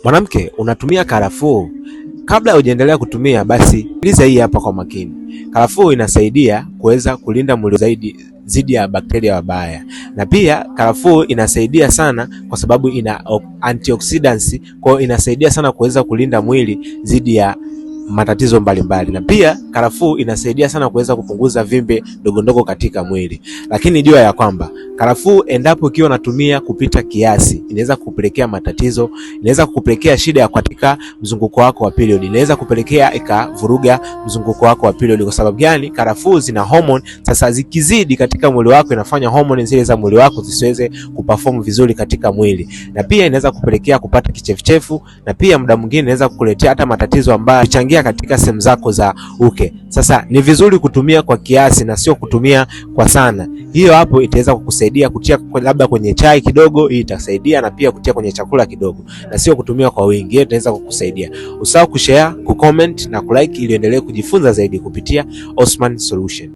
Mwanamke, unatumia karafuu? Kabla hujaendelea kutumia, basi sikiliza hii hapa kwa makini. Karafuu inasaidia kuweza kulinda mwili zaidi dhidi ya bakteria wabaya, na pia karafuu inasaidia sana kwa sababu ina antioxidants, kwa hiyo inasaidia sana kuweza kulinda mwili dhidi ya matatizo mbalimbali, na pia karafuu inasaidia sana kuweza kupunguza vimbe ndogo katika mwili. Lakini jua ya kwamba karafuu endapo ukiwa unatumia kupita kiasi, inaweza kupelekea matatizo, inaweza kupelekea shida ya katika mzunguko wako wa period, inaweza kupelekea ikavuruga mzunguko wako wa period. Kwa sababu gani? Karafuu zina hormone. Sasa zikizidi katika mwili wako, inafanya hormone zile za mwili wako zisiweze kuperform vizuri katika mwili, na pia inaweza kupelekea kupata kichefuchefu, na pia muda mwingine inaweza kukuletea hata matatizo ambayo katika sehemu zako za uke. Sasa ni vizuri kutumia kwa kiasi na sio kutumia kwa sana. Hiyo hapo itaweza kukusaidia kutia labda kwenye chai kidogo, hii itasaidia, na pia kutia kwenye chakula kidogo, na sio kutumia kwa wingi. Hiyo itaweza kukusaidia. Usahau kushare, kucomment na kulike ili endelee kujifunza zaidi kupitia Osman Solution.